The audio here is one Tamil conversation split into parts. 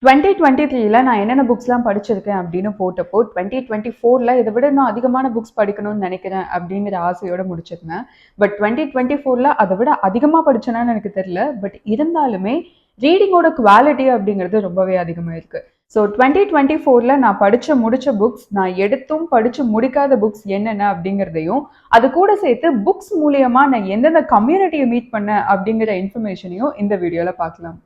2023ல நான் என்னென்ன புக்ஸ்லாம் படிச்சிருக்கேன் அப்படின்னு போட்டப்போ 2024ல இதை விட நான் அதிகமான புக்ஸ் படிக்கணும்னு நினைக்கிறேன் அப்படிங்கிற ஆசையோட முடிச்சிருந்தேன். பட் 2024ல அதை விட அதிகமாக படிச்சேனான்னு எனக்கு தெரியல. பட் இருந்தாலுமே ரீடிங்கோட குவாலிட்டி அப்படிங்கிறது ரொம்பவே அதிகமாக இருக்கு. ஸோ 2024ல நான் முடிச்ச புக்ஸ், நான் எடுத்தும் படிச்சு முடிக்காத புக்ஸ் என்னென்ன அப்படிங்கிறதையும், அது கூட சேர்த்து புக்ஸ் மூலியமா நான் எந்தெந்த கம்யூனிட்டியை மீட் பண்ணேன் அப்படிங்கிற இன்ஃபர்மேஷனையும் இந்த வீடியோல பார்க்கலாம்.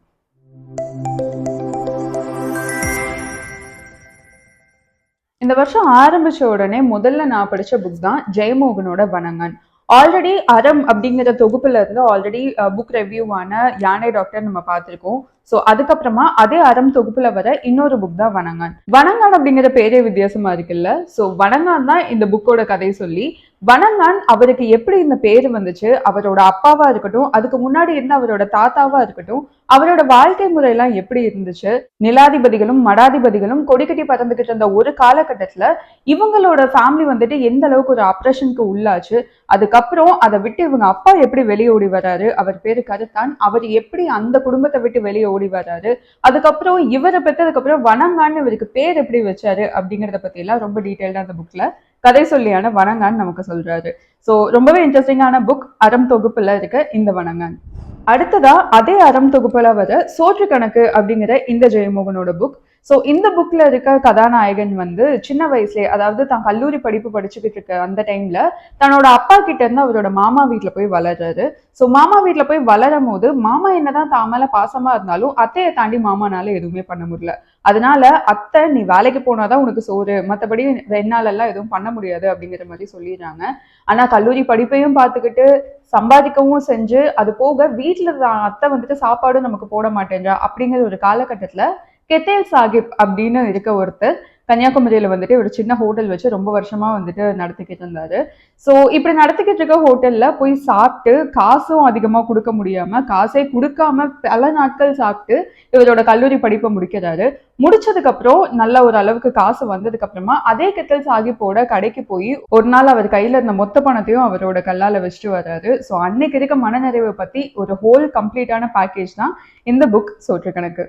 இந்த வருஷம் ஆரம்பிச்ச உடனே முதல்ல நான் படிச்ச புக் தான் ஜெயமோகனோட வணங்கன். ஆல்ரெடி அறம் அப்படிங்கிற தொகுப்புல இருந்து ஆல்ரெடி புக் ரிவ்யூவான யானை டாக்டர் நம்ம பார்த்திருக்கோம். ஸோ அதுக்கப்புறமா அதே அறம் தொகுப்புல வர இன்னொரு புக் தான் வணங்கான். வணங்கான் அப்படிங்கிற பேரே வித்தியாசமா இருக்குல்ல. ஸோ வணங்கான் தான் இந்த புக்கோட கதை சொல்லி, வணங்கான் அவருக்கு எப்படி இந்த பேரு வந்துச்சு, அவரோட அப்பாவா இருக்கட்டும், அதுக்கு முன்னாடி இருந்த அவரோட தாத்தாவா இருக்கட்டும், அவரோட வாழ்க்கை முறையெல்லாம் எப்படி இருந்துச்சு, நிலாதிபதிகளும் மடாதிபதிகளும் கொடிக்கட்டி பறந்துகிட்டு இருந்த ஒரு காலகட்டத்துல இவங்களோட ஃபேமிலி வந்துட்டு எந்த அளவுக்கு ஒரு அப்ரஷனுக்கு உள்ளாச்சு, அதுக்கப்புறம் அதை விட்டு இவங்க அப்பா எப்படி வெளியே ஓடி வர்றாரு, அவர் பேரு கருத்தான், அவர் எப்படி அந்த குடும்பத்தை விட்டு வெளியே ஓடி வர்றாரு, அதுக்கப்புறம் இவரை பெற்றதுக்கப்புறம் வணங்கான்னு இவருக்கு பேர் எப்படி வச்சாரு அப்படிங்கிறத பத்தி எல்லாம் ரொம்ப டீட்டெயில்டா அந்த புக்ல கதை சொல்லியான வணங்கான்னு நமக்கு சொல்றாரு. ஸோ ரொம்பவே இன்ட்ரெஸ்டிங்கான புக் அறம் தொகுப்புல இருக்க இந்த வணங்கான். அடுத்ததா அதே அறம் தொகுப்புல வர சோற்று கணக்கு அப்படிங்கிற இந்த ஜெயமோகனோட புக். ஸோ இந்த புக்ல இருக்க கதாநாயகன் வந்து சின்ன வயசுலேயே, அதாவது தான் கல்லூரி படிப்பு படிச்சுக்கிட்டு இருக்க அந்த டைம்ல தன்னோட அப்பா கிட்ட இருந்து அவரோட மாமா வீட்டுல போய் வளர்றாரு. ஸோ மாமா வீட்டுல போய் வளரும் போது மாமா என்னதான் தான் மேல பாசமா இருந்தாலும் அத்தையை தாண்டி மாமானால எதுவுமே பண்ண முடியல. அதனால அத்தை, நீ வேலைக்கு போனாதான் உனக்கு சோறு, மற்றபடி என்னால எல்லாம் எதுவும் பண்ண முடியாது அப்படிங்கிற மாதிரி சொல்லிடுறாங்க. ஆனா கல்லூரி படிப்பையும் பார்த்துக்கிட்டு சம்பாதிக்கவும் செஞ்சு, அது போக வீட்டுல அத்தை வந்துட்டு சாப்பாடும் நமக்கு போட மாட்டேன்றா அப்படிங்கிற ஒரு காலகட்டத்துல கெத்தேல் சாஹிப் அப்படின்னு இருக்க ஒருத்தர் கன்னியாகுமரியில வந்துட்டு ஒரு சின்ன ஹோட்டல் வச்சு ரொம்ப வருஷமா வந்துட்டு நடத்திக்கிட்டு இருந்தாரு. ஸோ இப்படி நடத்திக்கிட்டு இருக்க ஹோட்டல்ல போய் சாப்பிட்டு காசும் அதிகமா கொடுக்க முடியாம, காசே கொடுக்காம பல நாட்கள் சாப்பிட்டு இவரோட கல்லூரி படிப்பை முடிக்கிறாரு. முடிச்சதுக்கு அப்புறம் நல்ல ஒரு அளவுக்கு காசு வந்ததுக்கு அப்புறமா அதே கெத்தல் சாஹிப்போட கடைக்கு போய் ஒரு நாள் அவர் கையில இருந்த மொத்த பணத்தையும் அவரோட கல்லால வச்சுட்டு வர்றாரு. ஸோ அன்னைக்கு இருக்க மனநிறைவை பத்தி ஒரு ஹோல் கம்ப்ளீட்டான பேக்கேஜ் தான் இந்த புக் சோற்று கணக்கு.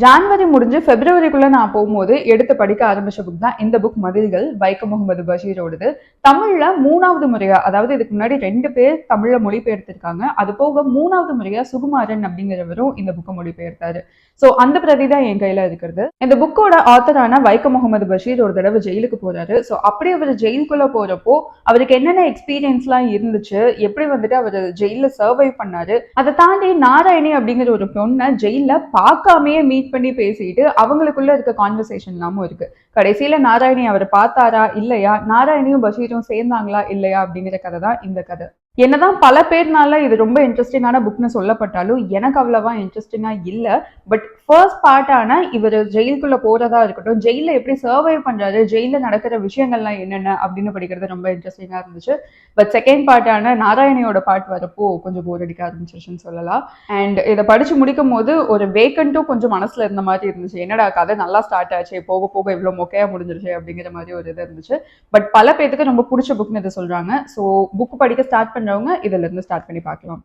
ஜான்வரி முடிஞ்சு பிப்ரவரிக்குள்ள நான் போகும்போது எடுத்து படிக்க ஆரம்பிச்ச புக் தான் இந்த புக் மதில்கள், வைக்கம் முகமது பஷீரோடது. தமிழ்ல 3வது முறையா, அதாவது இதுக்கு முன்னாடி 2 பேர் தமிழ்ல மொழிபெயர்த்திருக்காங்க, அது போக 3வது முறையா சுகுமாரன் அப்படிங்கிறவரும் இந்த புக்கை மொழிபெயர்த்தாரு. ஸோ அந்த பிரதி தான் என் கையில இருக்கிறது. இந்த புக்கோட ஆத்தரான வைக்கம் முகமது பஷீர் ஒரு தடவை ஜெயிலுக்கு போறாரு. ஸோ அப்படி அவர் ஜெயிலுக்குள்ள போறப்போ அவருக்கு என்னென்ன எக்ஸ்பீரியன்ஸ்லாம் இருந்துச்சு, எப்படி வந்துட்டு அவர் ஜெயில சர்வை பண்ணாரு, அதை தாண்டி நாராயணி அப்படிங்கிற ஒரு பொண்ணை ஜெயில பார்க்காமையே மீட் பண்ணி பேசிட்டு அவங்களுக்குள்ள இருக்க கான்வர்சேஷன் எல்லாமும் இருக்கு. கடைசியில நாராயணி அவரை பார்த்தாரா இல்லையா, நாராயணியும் பஷீரும் சேர்ந்தாங்களா இல்லையா அப்படிங்கிற கதை தான் இந்த கதை. என்னதான் பல பேர்னால இது ரொம்ப இன்ட்ரெஸ்டிங்கான புக்னு சொல்லப்பட்டாலும் எனக்கு அவ்வளவா இன்ட்ரெஸ்டிங்கா இல்ல. பட் ஃபர்ஸ்ட் பார்ட்டான இவர் ஜெயிலுக்குள்ள போறதா இருக்கட்டும், ஜெயில எப்படி சர்வை பண்றாரு, ஜெயில நடக்கிற விஷயங்கள்லாம் என்னென்ன அப்படின்னு படிக்கிறது ரொம்ப இன்ட்ரெஸ்டிங்கா இருந்துச்சு. பட் செகண்ட் பார்ட்டான நாராயணியோட பார்ட் வரப்போ கொஞ்சம் போர் அடிக்க ஆரம்பிச்சிருச்சுன்னு சொல்லலாம். அண்ட் இதை படிச்சு முடிக்கும் போது ஒரு வேக்கண்ட்டும் கொஞ்சம் மனசுல இருந்த மாதிரி இருந்துச்சு. என்னடா கதை நல்லா ஸ்டார்ட் ஆச்சு, போக போக இவ்வளவு மொக்கையா முடிஞ்சிருச்சு அப்படிங்கிற மாதிரி ஒரு இது இருந்துச்சு. பட் பல பேருக்கு ரொம்ப பிடிச்ச புக்னு இதை சொல்றாங்க. ஸோ புக் படிக்க ஸ்டார்ட் பண்றவங்க இதுல இருந்து ஸ்டார்ட் பண்ணி பார்க்கலாம்.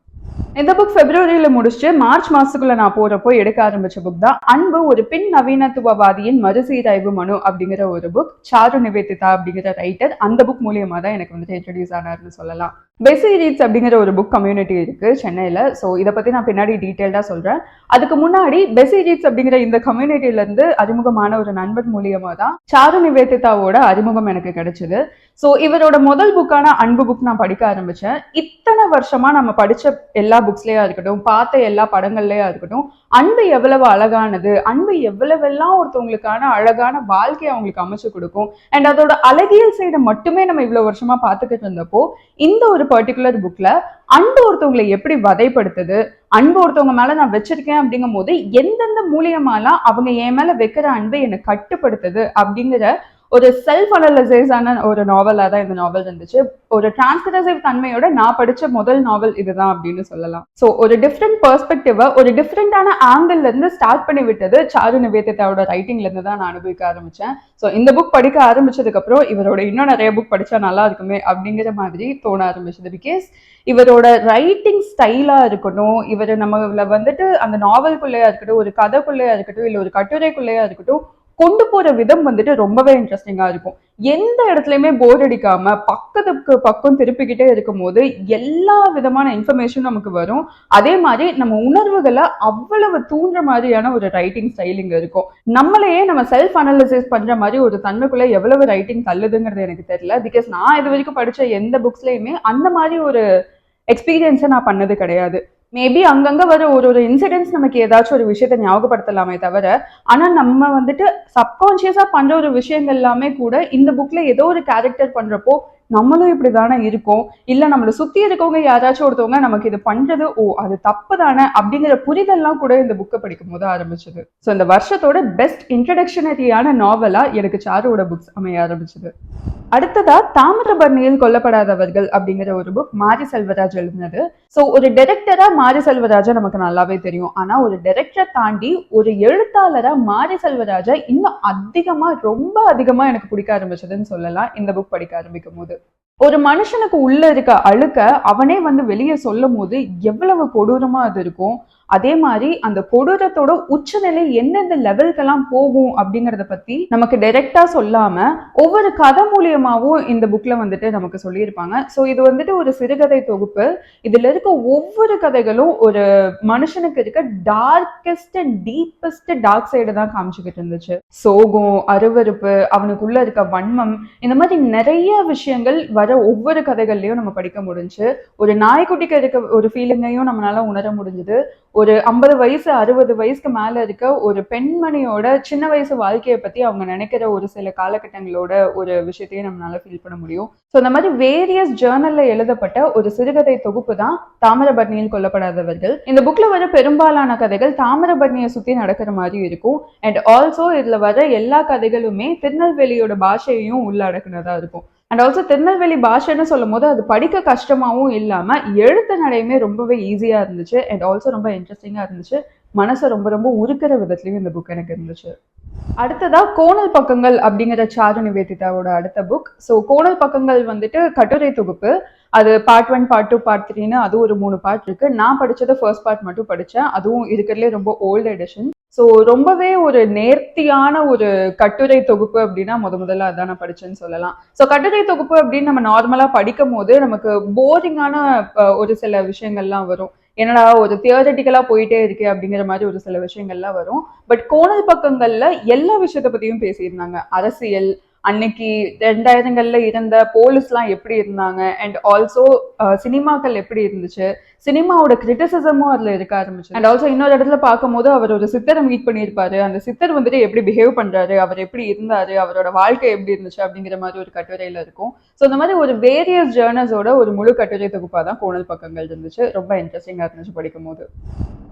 இந்த புக் பிப்ரவரியில முடிச்சுட்டு மார்ச் மாசத்துக்குள்ள நான் போறப்போ எடுக்க ஆரம்பிச்ச புக் தான் அன்பு ஒரு பின் நவீனத்துவவாதியின் மறுசீராய்வு மனு அப்படிங்கிற ஒரு புக். சாரு நிவேதிதா அப்படிங்கிற ரைட்டர் அந்த புக் மூலியமா தான் எனக்கு வந்துட்டு இன்ட்ரடியூஸ் ஆனார்னு சொல்லலாம். பெசி ரீட்ஸ் அப்படிங்கிற ஒரு புக் கம்யூனிட்டி இருக்கு சென்னையில. ஸோ இதை பத்தி நான் பின்னாடி டீட்டெயில்டா சொல்றேன். அதுக்கு முன்னாடி பெசி ரீட்ஸ் அப்படிங்கிற இந்த கம்யூனிட்டில இருந்து அறிமுகமான ஒரு நண்பர் மூலியமா தான் சாரு நிவேதிதாவோட அறிமுகம் எனக்கு கிடைச்சது. ஸோ இவரோட முதல் புக்கான அன்பு புக் நான் படிக்க ஆரம்பிச்சேன். இத்தனை வருஷமா நம்ம படிச்ச எல்லா புக்ஸ்லயா இருக்கட்டும், பார்த்த எல்லா படங்கள்லயா இருக்கட்டும், அன்பு எவ்வளவு அழகானது, அன்பு எவ்வளவெல்லாம் ஒருத்தவங்களுக்கான அழகான வாழ்க்கையை அவங்களுக்கு அமைச்சு கொடுக்கும். அண்ட் அதோட அழகியல் சைடை மட்டுமே நம்ம இவ்வளவு வருஷமா பார்த்துக்கிட்டு இருந்தப்போ இந்த ஒரு பர்டிகுலர் புக்ல அன்பு ஒருத்தவங்களை எப்படி வதைப்படுத்துது, அன்பு ஒருத்தவங்க மேல நான் வச்சிருக்கேன் அப்படிங்கும் போது எந்தெந்த மூலியமாலாம் அவங்க என் மேல வைக்கிற அன்பை என்னை கட்டுப்படுத்துது அப்படிங்கிற ஒரு செல்ஃப் அனலைசைஸான ஒரு நாவலா தான் இந்த நாவல் இருந்துச்சு. ஒரு டிரான்ஸ்கிரசிவ் தன்மையோட நான் படிச்ச முதல் நாவல் இதுதான் அப்படின்னு சொல்லலாம். ஸோ ஒரு டிஃப்ரெண்ட் பெர்ஸ்பெக்டிவா ஒரு டிஃப்ரெண்டான ஆங்கிள் இருந்து ஸ்டார்ட் பண்ணி விட்டது சாரு நிவேதிதாவோட ரைட்டிங்ல இருந்து தான் நான் அனுபவிக்க ஆரம்பிச்சேன். ஸோ இந்த புக் படிக்க ஆரம்பிச்சதுக்கு அப்புறம் இவரோட இன்னும் நிறைய புக் படிச்சா நல்லா இருக்குமே அப்படிங்கிற மாதிரி தோண ஆரம்பிச்சது. பிகாஸ் இவரோட ரைட்டிங் ஸ்டைலா இருக்கட்டும், இவர் நம்மள வந்துட்டு அந்த நாவல்குள்ளேயா இருக்கட்டும், ஒரு கதைக்குள்ளேயா இருக்கட்டும், இல்ல ஒரு கட்டுரைக்குள்ளேயா இருக்கட்டும், கொண்டு போற விதம் வந்துட்டு ரொம்பவே இன்ட்ரெஸ்டிங்கா இருக்கும். எந்த இடத்துலயுமே போர் அடிக்காம பக்கத்துக்கு பக்கம் திருப்பிக்கிட்டே இருக்கும் போது எல்லா விதமான இன்ஃபர்மேஷன் நமக்கு வரும். அதே மாதிரி நம்ம உணர்வுகளை அவ்வளவு தூண்டுற மாதிரியான ஒரு ரைட்டிங் ஸ்டைலிங் இருக்கும். நம்மளையே நம்ம செல்ஃப் அனலிசிஸ் பண்ற மாதிரி ஒரு தன்மைக்குள்ள எவ்வளவு ரைட்டிங் தள்ளுதுங்கிறது எனக்கு தெரியல. பிகாஸ் நான் இது வரைக்கும் படிச்ச எந்த புக்ஸ்லயுமே அந்த மாதிரி ஒரு எக்ஸ்பீரியன்ஸை நான் பண்ணது கிடையாது. மேபி அங்கங்க வர ஒரு இன்சிடென்ட்ஸ் நமக்கு ஏதாச்சும் ஒரு விஷயத்த ஞாபகப்படுத்தலாமே தவிர, ஆனா நம்ம வந்துட்டு சப்கான்சியஸா பண்ற ஒரு விஷயங்கள் எல்லாமே கூட இந்த புக்ல ஏதோ ஒரு கேரக்டர் பண்றப்போ நம்மளும் இப்படிதானே இருக்கும், இல்ல நம்மளை சுத்தி இருக்கவங்க யாராச்சும் ஒருத்தவங்க நமக்கு இது பண்றது அது தப்பு தானே அப்படிங்கிற புரிதல்லாம் கூட இந்த புக்கை படிக்கும் போது ஆரம்பிச்சது. ஸோ இந்த வருஷத்தோட பெஸ்ட் இன்ட்ரடக்ஷனரியான நாவலா எனக்கு சாருவோட புக்ஸ் அமைய ஆரம்பிச்சது. அடுத்ததா தாமிரபரணியில் கொல்லப்படாதவர்கள் அப்படிங்கிற ஒரு புக் மாரி செல்வராஜ் எழுதினது. ஸோ ஒரு டைரக்டரா மாரி செல்வராஜா நமக்கு நல்லாவே தெரியும். ஆனா ஒரு டைரக்டரை தாண்டி ஒரு எழுத்தாளரா மாரி செல்வராஜா இன்னும் ரொம்ப அதிகமா எனக்கு பிடிக்க ஆரம்பிச்சதுன்னு சொல்லலாம் இந்த புக் படிக்க ஆரம்பிக்கும் போது. ஒரு மனுஷனுக்கு உள்ள இருக்க அழுக்க அவனே வந்து வெளியே சொல்லும் போது எவ்வளவு கொடூரமா அது இருக்கும். அதே மாதிரி அந்த கொடூரத்தோட உச்சநிலை எந்தெந்த லெவலுக்கெல்லாம் போகும் அப்படிங்கறத பத்தி நமக்கு டைரக்டா சொல்லாம ஒவ்வொரு கதை மூலியமாவும் இந்த புக்ல வந்துட்டு நமக்கு சொல்லியிருப்பாங்க. ஸோ இது வந்துட்டு ஒரு சிறுகதை தொகுப்பு. இதுல இருக்க ஒவ்வொரு கதைகளும் ஒரு மனுஷனுக்கு இருக்க darkest and deepest dark side தான் காமிச்சுக்கிட்டு இருந்துச்சு. சோகம், அருவருப்பு, அவனுக்குள்ள இருக்க வன்மம், இந்த மாதிரி நிறைய விஷயங்கள் வர ஒவ்வொரு கதைகள்லயும் நம்ம படிக்க முடிஞ்சு. ஒரு நாய்க்குட்டிக்கு இருக்க ஒரு ஃபீலிங்கையும் நம்மளால உணர முடிஞ்சது. ஒரு 50 வயசு 60 வயசுக்கு மேல இருக்க ஒரு பெண்மணியோட சின்ன வயசு வாழ்க்கையை பத்தி அவங்க நினைக்கிற ஒரு சில காலகட்டங்களோட ஒரு விஷயத்தையும் நம்மளால ஃபீல் பண்ண முடியும். ஸோ இந்த மாதிரி வேரியஸ் ஜேர்னல்ல எழுதப்பட்ட ஒரு சிறுகதை தொகுப்பு தான் தாமிரபரணியில் கொல்லப்படாதவர்கள். இந்த புக்ல வர பெரும்பாலான கதைகள் தாமிரபரணியை சுத்தி நடக்கிற மாதிரி இருக்கும். அண்ட் ஆல்சோ இதுல வர எல்லா கதைகளுமே திருநெல்வேலியோட பாஷையையும் உள்ளடக்குனதா இருக்கும். அண்ட் ஆல்சோ திருநெல்வேலி பாஷைன்னு சொல்லும் போது அது படிக்க கஷ்டமாவும் இல்லாம எழுத்து நடையுமே ரொம்பவே ஈஸியா இருந்துச்சு. அண்ட் ஆல்சோ ரொம்ப இன்ட்ரெஸ்டிங்கா இருந்துச்சு. மனசை ரொம்ப உருக்கிற விதத்துலயும் இந்த புக் எனக்கு இருந்துச்சு. அடுத்ததா கோணல் பக்கங்கள் அப்படிங்கிற சாரு நிவேதிதாவோட அடுத்த புக். ஸோ கோணல் பக்கங்கள் வந்துட்டு கட்டுரை தொகுப்பு. அது பார்ட் 1, பார்ட் 2, பார்ட் 3ன்னு அது ஒரு 3 பார்ட் இருக்கு. நான் படிச்சது ஃபர்ஸ்ட் பார்ட் மட்டும் படித்தேன். அதுவும் இருக்கிறதுலே ரொம்ப ஓல்டு எடிஷன். ஸோ ரொம்பவே ஒரு நேர்த்தியான ஒரு கட்டுரை தொகுப்பு அப்படின்னா முதல்ல அதான் நான் படிச்சேன்னு சொல்லலாம். ஸோ கட்டுரை தொகுப்பு அப்படின்னு நம்ம நார்மலா படிக்கும் போது நமக்கு போரிங்கான ஒரு சில விஷயங்கள்லாம் வரும். என்னடா ஒரு தியரட்டிக்கலா போயிட்டே இருக்கு அப்படிங்கிற மாதிரி ஒரு சில விஷயங்கள்லாம் வரும். பட் கோணல் பக்கங்கள்ல எல்லா விஷயத்த பத்தியும் பேசியிருந்தாங்க. அரசியல், அன்னைக்கு 2000கள்ல இருந்த போலீஸ்லாம் எப்படி இருந்தாங்க, அண்ட் ஆல்சோ சினிமாக்கள் எப்படி இருந்துச்சு, சினிமாவோட கிரிட்டிசிசமும் அதுல இருக்க ஆரம்பிச்சு. அண்ட் ஆல்சோ இன்னொரு இடத்துல பார்க்கும்போது அவர் ஒரு சித்தரை மீட் பண்ணியிருப்பாரு. அந்த சித்தர் வந்துட்டு எப்படி பிஹேவ் பண்றாரு, அவர் எப்படி இருந்தாரு, அவரோட வாழ்க்கை எப்படி இருந்துச்சு அப்படிங்கிற மாதிரி ஒரு கட்டுரையில இருக்கும். ஸோ இந்த மாதிரி ஒரு வேரியஸ் ஜேர்னல்ஸோட ஒரு முழு கட்டுரை தொகுப்பா தான் கோணல் பக்கங்கள் இருந்துச்சு. ரொம்ப இன்ட்ரெஸ்டிங்கா இருந்துச்சு படிக்கும் போது.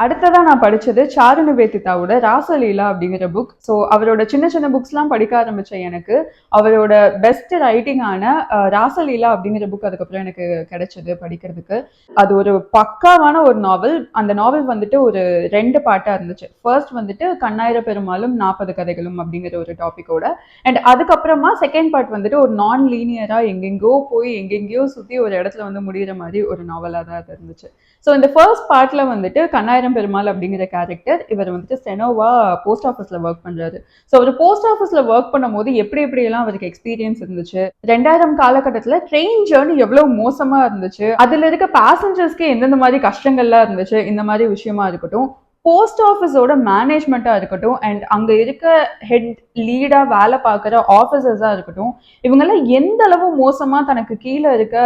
அடுத்ததா நான் படிச்சது சாரு நிவேதிதாவோட ராசலீலா அப்படிங்கிற புக். ஸோ அவரோட சின்ன சின்ன புக்ஸ்லாம் படிக்க ஆரம்பிச்ச எனக்கு அவரோட பெஸ்ட் ரைட்டிங்கான ராசலீலா அப்படிங்கிற புக் அதுக்கப்புறம் எனக்கு கிடைச்சது படிக்கிறதுக்கு. அது ஒரு பக்காவான ஒரு நாவல். அந்த நாவல் வந்துட்டு ஒரு 2 பார்ட்டா இருந்துச்சு. ஃபர்ஸ்ட் வந்துட்டு கண்ணாயிர பெருமாளும் 40 கதைகளும் அப்படிங்கிற ஒரு டாபிக்கோட, அண்ட் அதுக்கப்புறமா செகண்ட் பார்ட் வந்துட்டு ஒரு நான் லீனியரா எங்கெங்கோ போய் எங்கெங்கயோ சுத்தி ஒரு இடத்துல வந்து முடிகிற மாதிரி ஒரு நாவலா தான் அது இருந்துச்சு. ஸோ இந்த ஃபர்ஸ்ட் பார்ட்ல வந்துட்டு கண்ணாயிரம் பெருமாள் அப்படிங்கிற கேரக்டர் இவர் வந்துட்டு ஸ்டெனோவா போஸ்ட் ஆஃபீஸ்ல ஒர்க் பண்றாரு. ஸோ அவர் போஸ்ட் ஆஃபீஸ்ல ஒர்க் பண்ணும்போது எப்படி எப்படியெல்லாம் அவருக்கு எக்ஸ்பீரியன்ஸ் இருந்துச்சு, 2000 காலகட்டத்தில் ட்ரெயின் ஜேர்னி எவ்வளவு மோசமா இருந்துச்சு, அதுல இருக்க பேசஞ்சர்ஸ்க்கு எந்தெந்த மாதிரி கஷ்டங்கள்லாம் இருந்துச்சு, இந்த மாதிரி விஷயமா இருக்கட்டும், போஸ்ட் ஆஃபீஸோட மேனேஜ்மெண்ட்டா இருக்கட்டும், அண்ட் அங்க இருக்க ஹெட் லீடா வேலை பார்க்குற ஆஃபீஸர்ஸா இருக்கட்டும், இவங்கெல்லாம் எந்த அளவு மோசமா தனக்கு கீழே இருக்க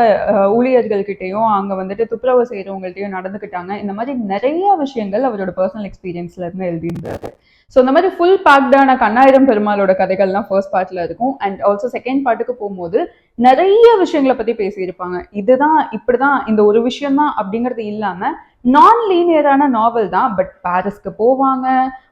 ஊழியர்கள்கிட்டையும் அங்க வந்துட்டு துப்புரவு செய்யறவங்கள்ட்டையும் நடந்துக்கிட்டாங்க. இந்த மாதிரி நிறைய விஷயங்கள் அவரோட பர்சனல் எக்ஸ்பீரியன்ஸ்ல இருந்து எழுதியிருந்தாரு. ஸோ இந்த மாதிரி ஃபுல் பேக்டான கண்ணாயிரம் பெருமாளோட கதைகள்லாம் ஃபர்ஸ்ட் பார்ட்ல இருக்கும். அண்ட் ஆல்சோ செகண்ட் பார்ட்டுக்கு போகும்போது நிறைய விஷயங்களை பத்தி பேசியிருப்பாங்க. இதுதான் இப்படிதான் இந்த ஒரு விஷயம் தான் அப்படிங்கிறது இல்லாம நான் லீனியரான நாவல் தான். பட் பாரிஸ்க்கு போவாங்க,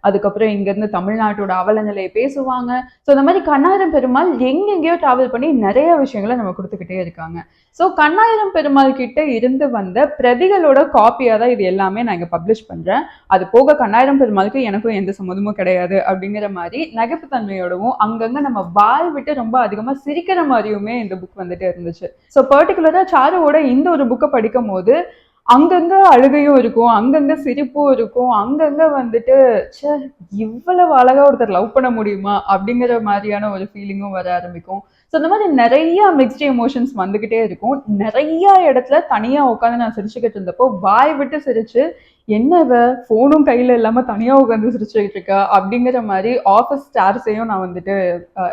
அதுக்கப்புறம் இங்கிருந்து தமிழ்நாட்டோட அவலநிலையை பேசுவாங்க. ஸோ இந்த மாதிரி கண்ணாயிரம் பெருமாள் எங்கெங்கேயோ டிராவல் பண்ணி நிறைய விஷயங்களை நம்ம கொடுத்துக்கிட்டே இருக்காங்க. ஸோ கண்ணாயிரம் பெருமாள் கிட்ட இருந்து வந்த பிரதிகளோட காப்பியா தான் இது எல்லாமே நான் இங்க பப்ளிஷ் பண்றேன். அது போக கண்ணாயிரம் பெருமாளுக்கு எனக்கும் எந்த சம்மதமும் கிடையாது அப்படிங்கிற மாதிரி நகைப்புத்தன்மையோடவும் அங்கங்க நம்ம வாய் விட்டு ரொம்ப அதிகமா சிரிக்கிற மாதிரியுமே இந்த புக் வந்துட்டு இருந்துச்சு. ஸோ பர்டிகுலரா சாருவோட இந்த ஒரு புக்கை படிக்கும் போது அங்கங்க அழுகையும் இருக்கும், அங்கங்க சிரிப்பும் இருக்கும், அங்கங்க வந்துட்டு ச்சே இவ்வளவு அழகா ஒருத்தர் லவ் பண்ண முடியுமா அப்படிங்கிற மாதிரியான ஒரு ஃபீலிங்கும் வர ஆரம்பிக்கும். ஸோ இந்த மாதிரி நிறைய மிக்ஸ்டு எமோஷன்ஸ் வந்துகிட்டே இருக்கும். நிறைய இடத்துல தனியா உட்காந்து நான் சிரிச்சுக்கிட்டு இருந்தப்போ வாய் விட்டு சிரிச்சு என்னவ ஃபோனும் கையில இல்லாம தனியா உட்காந்து சிரிச்சுக்கிட்டு இருக்கா அப்படிங்கிற மாதிரி ஆஃபீஸ் ஸ்டார்ஸையும் நான் வந்துட்டு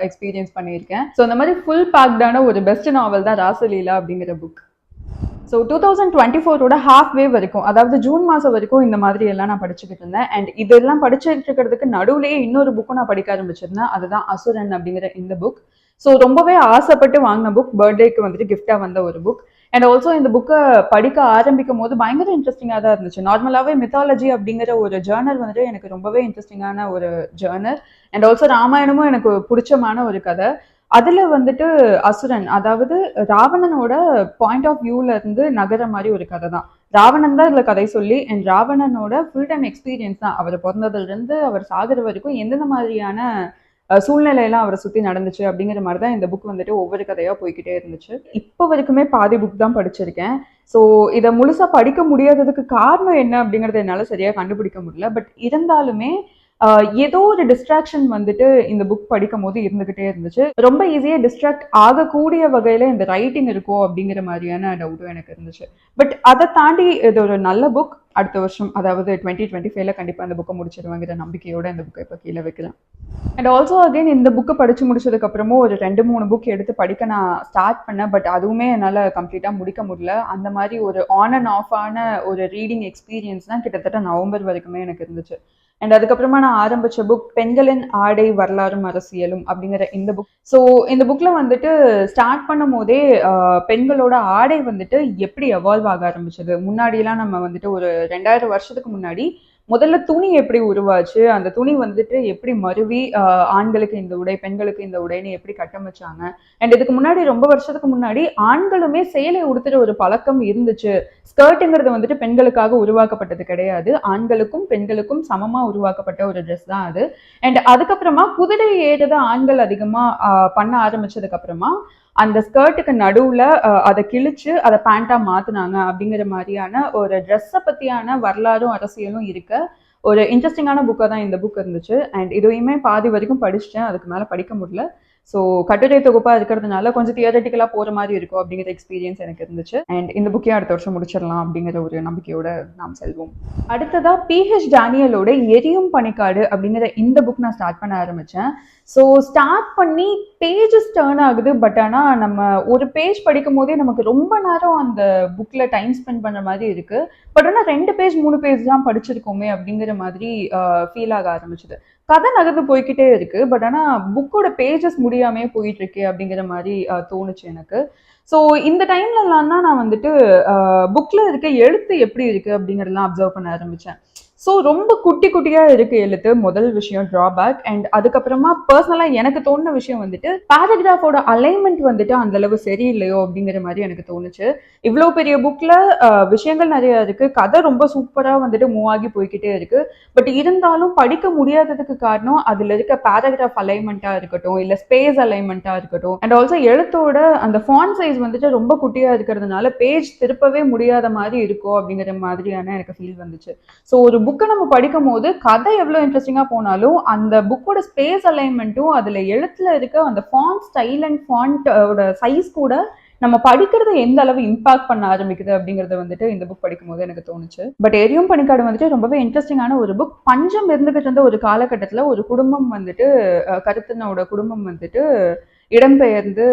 எக்ஸ்பீரியன்ஸ் பண்ணியிருக்கேன். ஸோ இந்த மாதிரி ஃபுல் பேக்டான ஒரு பெஸ்ட் நாவல் தான் ராசலீலா அப்படிங்கிற புக். ஸோ 2024 ஹாஃப் வே வரைக்கும், அதாவது ஜூன் மாதம் வரைக்கும் இந்த மாதிரி எல்லாம் நான் படிச்சுக்கிட்டு இருந்தேன். அண்ட் இதெல்லாம் படிச்சுட்டு இருக்கிறதுக்கு நடுவுலேயே இன்னொரு புக்கும் நான் படிக்க ஆரம்பிச்சிருந்தேன். அதுதான் அசுரன் அப்படிங்கிற இந்த புக். ஸோ ரொம்பவே ஆசைப்பட்டு வாங்கின புக், பர்த்டேக்கு வந்துட்டு கிஃப்டாக வந்த ஒரு புக். அண்ட் ஆல்சோ இந்த புக்கை படிக்க ஆரம்பிக்கும் போது பயங்கர இன்ட்ரெஸ்டிங்காக தான் இருந்துச்சு. நார்மலாகவே மித்தாலஜி அப்படிங்கிற ஒரு ஜேர்னர் வந்துட்டு எனக்கு ரொம்பவே இன்ட்ரெஸ்டிங்கான ஒரு ஜேர்னர். அண்ட் ஆல்சோ ராமாயணமும் எனக்கு பிடிச்சமான ஒரு கதை. அதுல வந்துட்டு அசுரன், அதாவது ராவணனோட பாயிண்ட் ஆஃப் வியூல இருந்து நகர மாதிரி ஒரு கதை தான். ராவணன் தான் இதுல கதை சொல்லி, அண்ட் ராவணனோட ஃபுல் டைம் எக்ஸ்பீரியன்ஸ் தான், அவர் பிறந்ததுல இருந்து அவர் சாகுற வரைக்கும் எந்தெந்த மாதிரியான சூழ்நிலையெல்லாம் அவரை சுத்தி நடந்துச்சு அப்படிங்கிற மாதிரி தான் இந்த புக் வந்துட்டு ஒவ்வொரு கதையா போய்கிட்டே இருந்துச்சு. இப்போ வரைக்குமே பாதி புக் தான் படிச்சிருக்கேன். ஸோ இதை முழுசா படிக்க முடியாததுக்கு காரணம் என்ன அப்படிங்கறத என்னால சரியா கண்டுபிடிக்க முடியல. பட் இருந்தாலுமே ஏதோ ஒரு டிஸ்ட்ராக்ஷன் வந்துட்டு இந்த புக் படிக்கும் போது இருந்துகிட்டே இருந்துச்சு. ரொம்ப ஈஸியா டிஸ்ட்ராக்ட் ஆகக்கூடிய வகையில இந்த ரைட்டிங் இருக்கும் அப்படிங்கிற மாதிரியான டவுட்டும் எனக்கு இருந்துச்சு. பட் அதை தாண்டி இது ஒரு நல்ல புக். அடுத்த வருஷம், அதாவது 2025ல கண்டிப்பா இந்த புக்கை முடிச்சிருவாங்கிற நம்பிக்கையோட இந்த புக்கை இப்போ கீழே வைக்கலாம். அண்ட் ஆல்சோ அகைன் இந்த புக்கை படிச்சு முடிச்சதுக்கு அப்புறமும் ஒரு 2-3 புக் எடுத்து படிக்க நான் ஸ்டார்ட் பண்ணேன். பட் அதுவுமே என்னால் கம்ப்ளீட்டா முடிக்க முடியல. அந்த மாதிரி ஒரு ஆன் அண்ட் ஆஃப் ஆன ஒரு ரீடிங் எக்ஸ்பீரியன்ஸ் தான் கிட்டத்தட்ட நவம்பர் வரைக்குமே எனக்கு இருந்துச்சு. அண்ட் அதுக்கப்புறமா நான் ஆரம்பிச்ச புக் பெண்களின் ஆடை வரலாறும் அரசியலும் அப்படிங்கிற இந்த புக். ஸோ இந்த புக்ல வந்துட்டு ஸ்டார்ட் பண்ணும் போதே பெண்களோட ஆடை வந்துட்டு எப்படி எவால்வ் ஆக ஆரம்பிச்சது. முன்னாடியெல்லாம் நம்ம வந்துட்டு ஒரு 2000 வருஷத்துக்கு முன்னாடி முதல்ல துணி எப்படி உருவாச்சு, அந்த துணி வந்துட்டு எப்படி மருவி ஆண்களுக்கு இந்த உடை பெண்களுக்கு இந்த உடைன்னு எப்படி கட்டமைச்சாங்க. அண்ட் இதுக்கு முன்னாடி ரொம்ப வருஷத்துக்கு முன்னாடி ஆண்களுமே சேலை உடுத்துற ஒரு பழக்கம் இருந்துச்சு. ஸ்கர்ட்டுங்கிறது வந்துட்டு பெண்களுக்காக உருவாக்கப்பட்டது கிடையாது, ஆண்களுக்கும் பெண்களுக்கும் சமமா உருவாக்கப்பட்ட ஒரு ட்ரெஸ் தான் அது. அண்ட் அதுக்கப்புறமா குதிரை ஏறுத ஆண்கள் அதிகமா பண்ண ஆரம்பிச்சதுக்கு அப்புறமா அந்த ஸ்கர்ட்டுக்கு நடுவுல அதை கிழிச்சு அதை பேண்டா மாத்தினாங்க அப்படிங்கிற மாதிரியான ஒரு ட்ரெஸ்ஸை பத்தியான வரலாறும் அரசியலும் இருக்க ஒரு இன்ட்ரெஸ்டிங்கான புக்காக தான் இந்த புக் இருந்துச்சு. அண்ட் இதையுமே பாதி வரைக்கும் படிச்சுட்டேன், அதுக்கு மேலே படிக்க முடியல. ஸோ கட்டுரை தொகுப்பாக இருக்கிறதுனால கொஞ்சம் தியரட்டிக்கலாக போகிற மாதிரி இருக்கும் அப்படிங்கிற எக்ஸ்பீரியன்ஸ் எனக்கு இருந்துச்சு. அண்ட் இந்த புக்கையும் அடுத்த வருஷம் முடிச்சிடலாம் அப்படிங்கிற ஒரு நம்பிக்கையோட நாம் செல்வோம். அடுத்ததாக PH டேனியலோட எரியும் பனிக்காடு அப்படிங்கிற இந்த புக் நான் ஸ்டார்ட் பண்ண ஆரம்பித்தேன். ஸோ ஸ்டார்ட் பண்ணி பேஜஸ் டர்ன் ஆகுது. பட் ஆனால் நம்ம ஒரு பேஜ் படிக்கும் போதே நமக்கு ரொம்ப நேரம் அந்த புக்கில் டைம் ஸ்பெண்ட் பண்ணுற மாதிரி இருக்குது. பட் ஆனால் 2 பேஜ் 3 பேஜ் தான் படிச்சிருக்கோமே அப்படிங்கிற மாதிரி ஃபீல் ஆக ஆரம்பிச்சுது. கதை நகர்ந்து போய்கிட்டே இருக்கு. பட் ஆனால் புக்கோட பேஜஸ் முடியாமே போயிட்டு இருக்கு அப்படிங்கிற மாதிரி தோணுச்சு எனக்கு. ஸோ இந்த டைம்லலாம் தான் நான் வந்துட்டு புக்கில் இருக்க எழுத்து எப்படி இருக்கு அப்படிங்கிறதெல்லாம் அப்சர்வ் பண்ண ஆரம்பித்தேன். ஸோ ரொம்ப குட்டி குட்டியாக இருக்கு எழுத்து, முதல் விஷயம் ட்ராபேக். அண்ட் அதுக்கப்புறமா பர்சனலாக எனக்கு தோணுன விஷயம் வந்துட்டு பேராகிராஃபோட அலைன்மெண்ட் வந்துட்டு அந்தளவு சரியில்லையோ அப்படிங்கிற மாதிரி எனக்கு தோணுச்சு. இவ்வளோ பெரிய புக்கில் விஷயங்கள் நிறையா இருக்குது, கதை ரொம்ப சூப்பராக வந்துட்டு மூவ் ஆகி போய்கிட்டே இருக்கு. பட் இருந்தாலும் படிக்க முடியாததுக்கு காரணம் அதில் இருக்க பேராகிராஃப் அலைன்மெண்ட்டாக இருக்கட்டும், இல்லை ஸ்பேஸ் அலைன்மெண்ட்டாக இருக்கட்டும். அண்ட் ஆல்சோ எழுத்தோட அந்த ஃபாண்ட் சைஸ் வந்துட்டு ரொம்ப குட்டியாக இருக்கிறதுனால பேஜ் திருப்பவே முடியாத மாதிரி இருக்கும் அப்படிங்கிற மாதிரியான எனக்கு ஃபீல் வந்துச்சு. ஸோ ஒரு புக்கை நம்ம படிக்கும் போது கதை எவ்வளோ இன்ட்ரெஸ்டிங்காக போனாலும் அந்த புக்கோட ஸ்பேஸ் அலைன்மெண்ட்டும் அதில் எழுத்துல இருக்க அந்த ஃபாண்ட் ஸ்டைல் அண்ட் ஃபாண்டோட சைஸ் கூட நம்ம படிக்கிறத எந்த அளவு இம்பாக்ட் பண்ண ஆரம்பிக்குது அப்படிங்கறத வந்துட்டு இந்த புக் படிக்கும் போது எனக்கு தோணுச்சு. பட் எரியும் பனிக்காடு வந்துட்டு ரொம்பவே இன்ட்ரெஸ்டிங்கான ஒரு புக். பஞ்சம் இருந்துகிட்டு இருந்த ஒரு காலகட்டத்தில் ஒரு குடும்பம் வந்துட்டு கருத்தனோட குடும்பம் வந்துட்டு இடம்பெயர்ந்து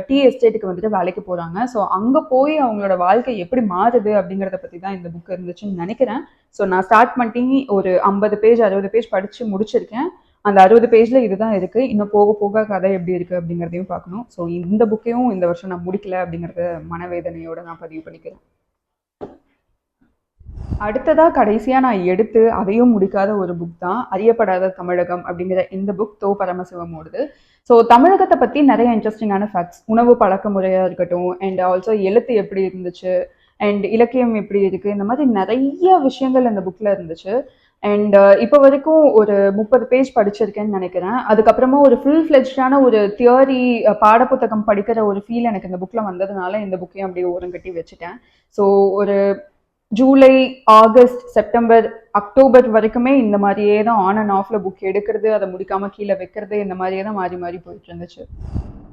டீ எஸ்டேட்டுக்கு வந்துட்டு வேலைக்கு போகிறாங்க. ஸோ அங்கே போய் அவங்களோட வாழ்க்கை எப்படி மாறுது அப்படிங்கிறத பற்றி தான் இந்த புக் இருந்துச்சுன்னு நினைக்கிறேன். ஸோ நான் ஸ்டார்ட் பண்ணி ஒரு 50 பேஜ் 60 பேஜ் படித்து முடிச்சிருக்கேன். அந்த 60 பேஜ்ல இதுதான் இருக்கு. இன்னும் போக போக கதை எப்படி இருக்கு அப்படிங்கிறதையும் பார்க்கணும். ஸோ இந்த புக்கையும் இந்த வருஷம் நான் முடிக்கல அப்படிங்கறத மனவேதனையோட நான் பதிவு பண்ணிக்கிறேன். அடுத்ததா கடைசியா நான் எடுத்து அதையும் முடிக்காத ஒரு புக் தான் அறியப்படாத தமிழகம் அப்படிங்கிற இந்த புக் தோ பரமசிவமோடது. ஸோ தமிழகத்தை பத்தி நிறைய இன்ட்ரெஸ்டிங்கான ஃபேக்ட்ஸ், உணவு பழக்க முறையா இருக்கட்டும், அண்ட் ஆல்சோ எழுத்து எப்படி இருந்துச்சு, அண்ட் இலக்கியம் எப்படி இருக்கு, இந்த மாதிரி நிறைய விஷயங்கள் அந்த புக்ல இருந்துச்சு. அண்ட் இப்போ வரைக்கும் ஒரு 30 பேஜ் படிச்சிருக்கேன்னு நினைக்கிறேன். அதுக்கப்புறமா ஒரு ஃபுல் ஃபிளெஜ்டான ஒரு தியரி பாடப்புத்தகம் படிக்கிற ஒரு ஃபீல் எனக்கு இந்த புக்ல வந்ததுனால இந்த புக்கையும் அப்படியே ஓரம் கட்டி வச்சுட்டேன். ஸோ ஒரு ஜூலை, ஆகஸ்ட், செப்டம்பர், அக்டோபர் வரைக்குமே இந்த மாதிரியே தான் ஆன் அண்ட் ஆஃப்ல புக் எடுக்கிறது, அதை முடிக்காம கீழே வைக்கிறது, இந்த மாதிரியே தான் மாறி மாறி போயிட்டு இருந்துச்சு.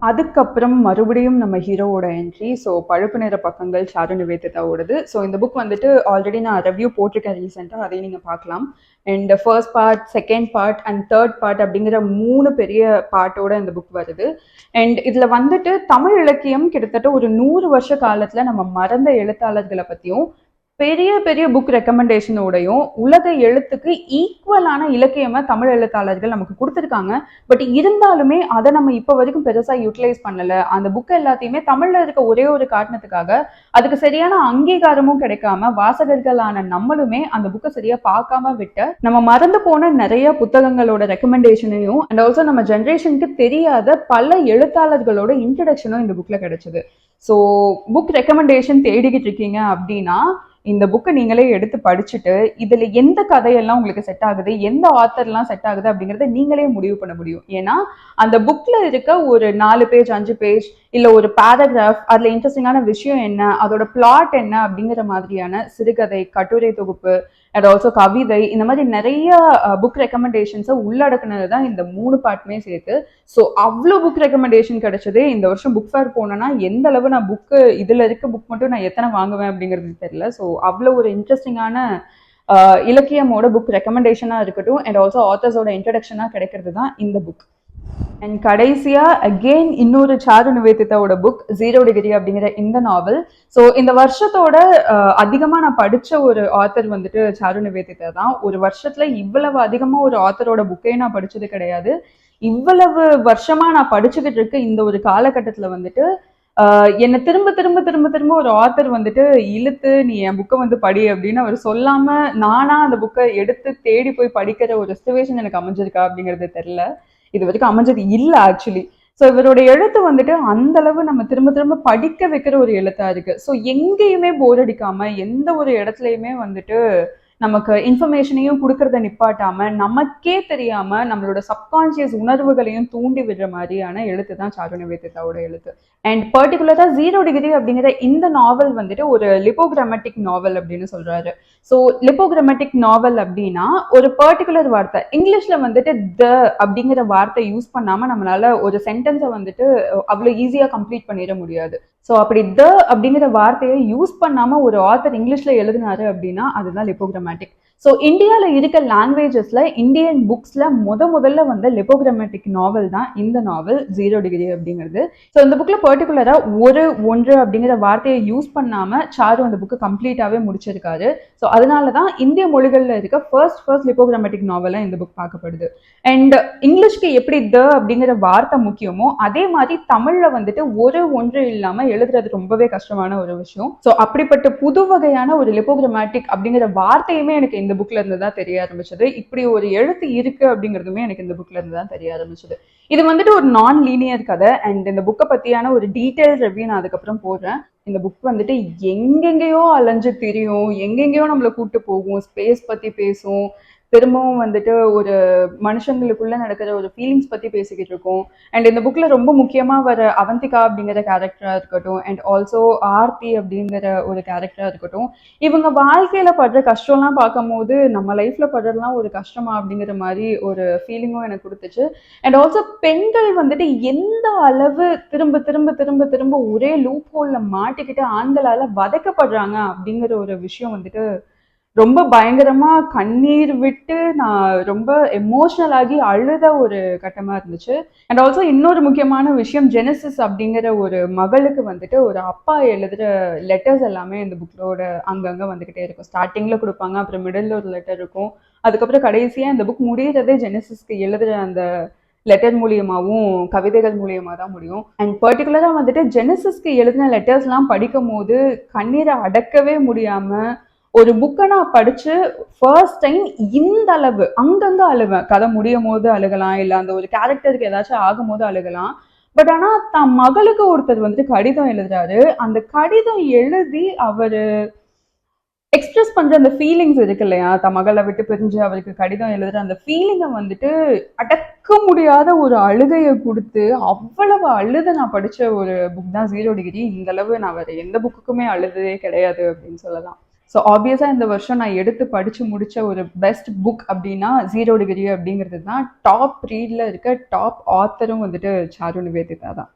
அதுக்கப்புறம் மறுபடியும் நம்ம ஹீரோவோட என்ட்ரி. ஸோ பழுப்பு நிற பக்கங்கள் சாரு நிவேதிதாவோடது. ஸோ இந்த புக் வந்துட்டு ஆல்ரெடி நான் ரிவ்யூ போட்டிருக்கேன் ரீசெண்டாக, அதையும் நீங்கள் பார்க்கலாம். And first part, second part and third part அப்படிங்கிற 3 பெரிய பார்ட்டோட இந்த புக் வருது. அண்ட் இதில் வந்துட்டு தமிழ் இலக்கியம் கிட்டத்தட்ட ஒரு 100 வருஷ காலத்தில் நம்ம மறந்த எழுத்தாளர்களை பற்றியும் பெரிய பெரிய புக் ரெக்கமெண்டேஷனோடையும் உலக எழுத்துக்கு ஈக்குவலான இலக்கியமா தமிழ் எழுத்தாளர்கள் நமக்கு கொடுத்துருக்காங்க. பட் இருந்தாலுமே அதை நம்ம இப்போ வரைக்கும் பெருசா யூட்டிலைஸ் பண்ணல. அந்த புக் எல்லாத்தையுமே தமிழ்ல இருக்க ஒரே ஒரு காரணத்துக்காக அதுக்கு சரியான அங்கீகாரமும் கிடைக்காம வாசகர்களான நம்மளுமே அந்த புக்கை சரியா பார்க்காம விட்ட நம்ம மறந்து போன நிறைய புத்தகங்களோட ரெக்கமெண்டேஷனையும் அண்ட் ஆல்சோ நம்ம ஜென்ரேஷனுக்கு தெரியாத பல எழுத்தாளர்களோட இன்ட்ரடக்ஷனும் இந்த புக்ல கிடைச்சது. ஸோ புக் ரெக்கமெண்டேஷன் தேடிக்கிட்டு இருக்கீங்க அப்படின்னா இந்த புக்கை நீங்களே எடுத்து படிச்சுட்டு இதுல எந்த கதையெல்லாம் உங்களுக்கு செட் ஆகுது, எந்த ஆத்தர்லாம் செட் ஆகுது அப்படிங்கறத நீங்களே முடிவு பண்ண முடியும். ஏன்னா அந்த புக்ல இருக்க ஒரு 4 பேஜ் 5 பேஜ் இல்ல ஒரு பேராகிராஃப், அதுல இன்ட்ரெஸ்டிங்கான விஷயம் என்ன, அதோட பிளாட் என்ன அப்படிங்கிற மாதிரியான சிறுகதை, கட்டுரை தொகுப்பு அண்ட் ஆல்சோ கவிதை, இந்த மாதிரி நிறைய புக் ரெக்கமெண்டேஷன்ஸை உள்ளடக்குனது தான் இந்த 3 பார்ட்டுமே சேர்த்து. ஸோ அவ்வளோ புக் ரெக்கமெண்டேஷன் கிடைச்சது. இந்த வருஷம் புக் ஃபேர் போனேன்னா எந்த அளவு நான் புக்கு இதில் இருக்க புக் மட்டும் நான் எத்தனை வாங்குவேன் அப்படிங்கிறது தெரியல. ஸோ அவ்வளோ ஒரு இன்ட்ரெஸ்டிங்கான இலக்கியமோட புக் ரெக்கமெண்டேஷனாக இருக்கட்டும் அண்ட் ஆல்சோ ஆத்தர்ஸோட இன்ட்ரடக்ஷனாக கிடைக்கிறது தான் இந்த புக். அண்ட் கடைசியா அகெயின் இன்னொரு சாரு நிவேதிதாவோட புக் 0 டிகிரி அப்படிங்கிற இந்த நாவல். ஸோ இந்த வருஷத்தோட அதிகமா நான் படிச்ச ஒரு ஆத்தர் வந்துட்டு சாரு நிவேதிதா தான். ஒரு வருஷத்துல இவ்வளவு அதிகமா ஒரு ஆத்தரோட புக்கே நான் படிச்சது கிடையாது. இவ்வளவு வருஷமா நான் படிச்சுக்கிட்டு இருக்க இந்த ஒரு காலகட்டத்துல வந்துட்டு என்னை திரும்ப திரும்ப திரும்ப திரும்ப ஒரு ஆத்தர் வந்துட்டு இழுத்து நீ என் புக்கை வந்து படி அப்படின்னு அவர் சொல்லாம நானா அந்த புக்கை எடுத்து தேடி போய் படிக்கிற ஒரு சிச்சுவேஷன் எனக்கு அமைஞ்சிருக்கா அப்படிங்கிறது தெரியல. இது வரைக்கும் அமைஞ்சது இல்லை ஆக்சுவலி. ஸோ இவரோட எழுத்து வந்துட்டு அந்த அளவு நம்ம திரும்ப திரும்ப படிக்க வைக்கிற ஒரு எழுத்தா இருக்கு. ஸோ எங்கேயுமே போர் அடிக்காம எந்த ஒரு இடத்துலையுமே வந்துட்டு நமக்கு இன்ஃபர்மேஷனையும் கொடுக்கறத நிப்பாட்டாம நமக்கே தெரியாம நம்மளோட சப்கான்சியஸ் உணர்வுகளையும் தூண்டி விடுற மாதிரியான எழுத்து தான் சாரு நிவேதிதாவோட எழுத்து. அண்ட் பர்டிகுலரா 0 டிகிரி அப்படிங்கிற இந்த நாவல் வந்துட்டு ஒரு லிப்போகிராமட்டிக் நாவல் அப்படின்னு சொல்றாரு. ஸோ லிப்போகிராமட்டிக் நாவல் அப்படின்னா ஒரு பர்டிகுலர் வார்த்தை இங்கிலீஷ்ல வந்துட்டு த அப்படிங்கிற வார்த்தை யூஸ் பண்ணாம நம்மளால ஒரு சென்டென்ஸை வந்துட்டு அவ்வளோ ஈஸியா கம்ப்ளீட் பண்ணிட முடியாது. ஸோ அப்படி த அப்படிங்கிற வார்த்தையை யூஸ் பண்ணாம ஒரு ஆத்தர் இங்கிலீஷ்ல எழுதினாரு அப்படின்னா அதுதான் லிப்போகிராமட்டிக். ஸோ இந்தியாவில் இருக்க லாங்குவேஜஸ்ல இந்தியன் புக்ஸ்ல முதல்ல வந்த லிப்போகிராமட்டிக் நாவல் தான் இந்த நாவல் 0 டிகிரி அப்படிங்கிறது. ஸோ இந்த புக்ல பர்டிகுலரா ஒன்று அப்படிங்கிற வார்த்தையை யூஸ் பண்ணாம சாரு அந்த புக்கு கம்ப்ளீட்டாவே முடிச்சிருக்காரு. ஸோ அதனாலதான் இந்திய மொழிகள்ல இருக்க ஃபர்ஸ்ட் லிப்போகிராமட்டிக் நாவலா இந்த புக் பார்க்கப்படுது. அண்ட் இங்கிலீஷ்க்கு எப்படி த அப்படிங்கிற வார்த்தை முக்கியமோ அதே மாதிரி தமிழ்ல வந்துட்டு ஒன்று இல்லாம எழுதுறது ரொம்பவே கஷ்டமான ஒரு விஷயம். ஸோ அப்படிப்பட்ட புது வகையான ஒரு லிப்போகிராமட்டிக் அப்படிங்கிற வார்த்தையுமே எனக்கு இந்த புக்ல இருந்து தான் தெரிய ஆரம்பிச்சது. இப்படி ஒரு எழுத்து இருக்கு அப்படிங்கிறதுமே எனக்கு இந்த புக்ல இருந்து தான் தெரிய ஆரம்பிச்சது. இது வந்துட்டு ஒரு நான் லீனியர் கதை. அண்ட் இந்த புக்கை பத்தியான ஒரு டீடைல் ரிவ்யூ நான் அதுக்கப்புறம் போடுறேன். இந்த புக் வந்துட்டு எங்கெங்கேயோ அலைஞ்சு திரியும், எங்கெங்கேயோ நம்மளை கூட்டு போகும், ஸ்பேஸ் பத்தி பேசும், திரும்பவும் வந்துட்டு ஒரு மனுஷங்களுக்குள்ள நடக்கிற ஒரு ஃபீலிங்ஸ் பத்தி பேசிக்கிட்டு இருக்கோம். அண்ட் இந்த புக்ல ரொம்ப முக்கியமா வர அவந்திகா அப்படிங்கிற கேரக்டரா இருக்கட்டும் அண்ட் ஆல்சோ ஆர்த்தி அப்படிங்கிற ஒரு கேரக்டரா இருக்கட்டும், இவங்க வாழ்க்கையில படுற கஷ்டம்லாம் பார்க்கும் போது நம்ம லைஃப்ல படுறதுலாம் ஒரு கஷ்டமா அப்படிங்கிற மாதிரி ஒரு ஃபீலிங்கும் எனக்கு கொடுத்துச்சு. அண்ட் ஆல்சோ பெண்கள் வந்துட்டு எந்த அளவு திரும்ப திரும்ப திரும்ப திரும்ப ஒரே லூப் ஹோல்ல மாட்டிக்கிட்டு ஆண்களால வதைக்கப்படுறாங்க அப்படிங்கிற ஒரு விஷயம் வந்துட்டு ரொம்ப பயங்கரமா கண்ணீர் விட்டு நான் ரொம்ப எமோஷனல் ஆகி அழுத ஒரு கட்டமா இருந்துச்சு. அண்ட் ஆல்சோ இன்னொரு முக்கியமான விஷயம், ஜெனசிஸ் அப்படிங்கிற ஒரு மகளுக்கு வந்துட்டு ஒரு அப்பா எழுதுற லெட்டர்ஸ் எல்லாமே இந்த புக்கோட அங்கங்க வந்துகிட்டே இருக்கும். ஸ்டார்டிங்ல கொடுப்பாங்க, அப்புறம் மிடில் ஒரு லெட்டர் இருக்கும், அதுக்கப்புறம் கடைசியா இந்த புக் முடியறதே ஜெனசிஸ்க்கு எழுதுற அந்த லெட்டர் மூலியமாகவும் கவிதைகள் மூலியமாக தான் முடியும். அண்ட் பர்டிகுலராக வந்துட்டு ஜெனசிஸ்க்கு எழுதின லெட்டர்ஸ்லாம் படிக்கும் போது கண்ணீரை அடக்கவே முடியாமல் ஒரு புக்கை நான் படிச்சு ஃபர்ஸ்ட் டைம் இந்த அளவு அங்கங்க அழுவேன். கதை முடியும் போது அழுகலாம், இல்லை அந்த ஒரு கேரக்டருக்கு ஏதாச்சும் ஆகும் போது அழுகலாம். பட் ஆனா தன் மகளுக்கு ஒருத்தர் வந்துட்டு கடிதம் எழுதுறாரு. அந்த கடிதம் எழுதி அவரு எக்ஸ்பிரஸ் பண்ற அந்த ஃபீலிங்ஸ் இருக்கு இல்லையா, தன் மகளை விட்டு பிரிஞ்சு அவருக்கு கடிதம் எழுதுற அந்த ஃபீலிங்கை வந்துட்டு அடக்க முடியாத ஒரு அழுகையை கொடுத்து அவ்வளவு அழுத நான் படிச்ச ஒரு புக் தான் 0 டிகிரி. இந்த அளவு நான் வேற எந்த புக்குக்குமே அழுததே கிடையாது அப்படின்னு சொல்லலாம். ஸோ ஆப்வியஸாக இந்த வருஷம் நான் எடுத்து படித்து முடித்த ஒரு பெஸ்ட் புக் அப்படின்னா 0 டிகிரி அப்படிங்கிறது தான். டாப் ரீடில் இருக்க டாப் ஆத்தரும் வந்துட்டு சாரு நிவேதிதா தான்.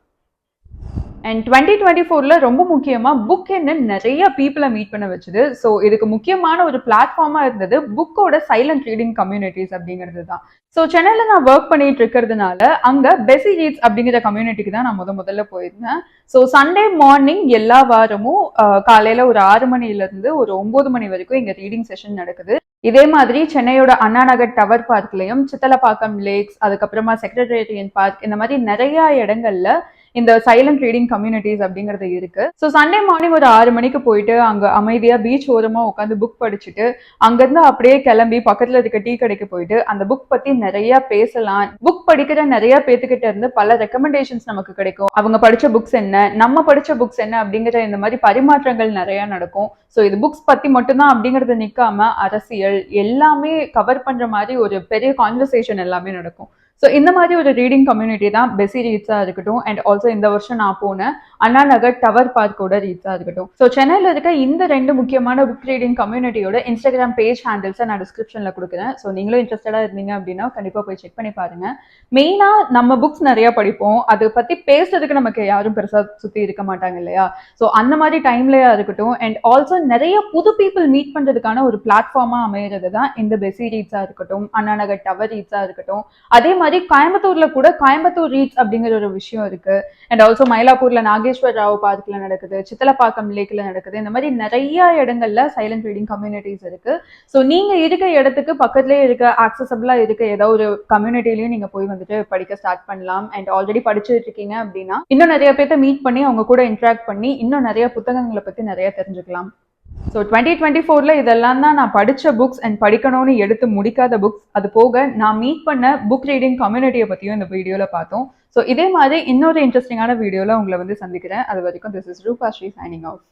அண்ட் 2024ல ரொம்ப முக்கியமாக புக் என்ன நிறைய பீப்புளை மீட் பண்ண வச்சுது. ஸோ இதுக்கு முக்கியமான ஒரு பிளாட்ஃபார்மாக இருந்தது புக்கோட சைலண்ட் ரீடிங் கம்யூனிட்டிஸ் அப்படிங்கிறது தான். ஸோ சென்னையில் நான் ஒர்க் பண்ணிட்டு இருக்கிறதுனால அங்கே பெஸி ரீட்ஸ் அப்படிங்கிற கம்யூனிட்டிக்கு தான் நான் முதல்ல போயிருந்தேன். ஸோ சண்டே மார்னிங் எல்லா வாரமும் காலையில் ஒரு 6 மணிலேருந்து ஒரு 9 மணி வரைக்கும் இங்கே ரீடிங் செஷன் நடக்குது. இதே மாதிரி சென்னையோட அண்ணா நகர் டவர் பார்க்லையும், சித்தலப்பாக்கம் லேக்ஸ், அதுக்கப்புறமா செக்ரட்டேரியன் பார்க், இந்த மாதிரி நிறைய இடங்கள்ல இந்த சைலண்ட் ரீடிங் கம்யூனிட்டிஸ் அப்படிங்கிறது இருக்கு. ஸோ சண்டே மார்னிங் ஒரு 6 மணிக்கு போயிட்டு அங்க அமைதியா பீச் ஓரமா உட்காந்து புக் படிச்சுட்டு அங்கிருந்து அப்படியே கிளம்பி பக்கத்துல இருக்க டீ கடைக்கு போயிட்டு அந்த புக் பத்தி நிறைய பேசலாம். புக் படிக்கிற நிறைய பேத்துக்கிட்ட இருந்து பல ரெக்கமெண்டேஷன்ஸ் நமக்கு கிடைக்கும். அவங்க படிச்ச புக்ஸ் என்ன, நம்ம படிச்ச புக்ஸ் என்ன அப்படிங்கிற இந்த மாதிரி பரிமாற்றங்கள் நிறைய நடக்கும். ஸோ இது புக்ஸ் பத்தி மட்டும்தான் அப்படிங்கறது நிக்காம அரசியல் எல்லாமே கவர் பண்ற மாதிரி ஒரு பெரிய கான்வர்சேஷன் எல்லாமே நடக்கும். ஸோ இந்த மாதிரி ஒரு ரீடிங் கம்யூனிட்டி தான் பெஸி ரீட்ஸாக இருக்கட்டும். அண்ட் ஆல்சோ இந்த வருஷம் நான் போனேன் அண்ணா நகர் டவர் பார்க்கோட ரீட்ஸாக இருக்கட்டும். ஸோ சென்னையில் இருக்க இந்த 2 முக்கியமான புக் ரீடிங் கம்யூனிட்டியோட இன்ஸ்டாகிராம் பேஜ் ஹேண்டில்ஸை நான் டிஸ்கிரிப்ஷனில் கொடுக்குறேன். ஸோ நீங்களும் இன்ட்ரெஸ்டடாக இருந்தீங்க அப்படின்னா கண்டிப்பாக போய் செக் பண்ணி பாருங்க. மெயினாக நம்ம புக்ஸ் நிறைய படிப்போம், அதை பற்றி பேசுறதுக்கு நமக்கு யாரும் பெருசாக சுற்றி இருக்க மாட்டாங்க இல்லையா. ஸோ அந்த மாதிரி டைம்லையா இருக்கட்டும். அண்ட் ஆல்சோ நிறைய புது பீப்புள் மீட் பண்ணுறதுக்கான ஒரு பிளாட்ஃபார்மாக அமைகிறது தான் இந்த பெஸி ரீட்ஸாக இருக்கட்டும், அண்ணா நகர் டவர் ரீட்ஸாக இருக்கட்டும். அதே மாதிரி கோயம்புத்தூர்ல கூட கோயம்புத்தூர் ரீட்ஸ் அப்படிங்கிற ஒரு விஷயம் இருக்கு. அண்ட் ஆல்சோ மயிலாப்பூர்ல நாகேஸ்வர் ராவ் பார்க்ல நடக்குது, சித்தலப்பாக்கம் லேக்ல நடக்குது. இந்த மாதிரி நிறைய இடங்கள்ல சைலண்ட் ரீடிங் கம்யூனிட்டிஸ் இருக்கு. ஸோ நீங்க இருக்க இடத்துக்கு பக்கத்துலேயே இருக்க ஆக்சசபிளா இருக்க ஏதோ ஒரு கம்யூனிட்டிலையும் நீங்க போய் வந்துட்டு படிக்க ஸ்டார்ட் பண்ணலாம். அண்ட் ஆல்ரெடி படிச்சுட்டு இருக்கீங்க அப்படின்னா இன்னும் நிறைய பேர்த்த மீட் பண்ணி அவங்க கூட இன்ட்ராக்ட் பண்ணி இன்னும் நிறைய புத்தகங்களை பத்தி நிறைய தெரிஞ்சுக்கலாம். ஸோ 2024ல இதெல்லாம் தான் நான் படித்த புக்ஸ் அண்ட் படிக்கணும்னு எடுத்து முடிக்காத புக்ஸ். அது போக நான் மீட் பண்ண புக் ரீடிங் கம்யூனிட்டியை பற்றியும் இந்த வீடியோவில் பார்த்தோம். ஸோ இதே மாதிரி இன்னொரு இன்ட்ரெஸ்டிங்கான வீடியோவில் உங்களை வந்து சந்திக்கிறேன். அது வரைக்கும் திஸ் இஸ் ரூபா ஸ்ரீ சைனிங் ஆஃப்.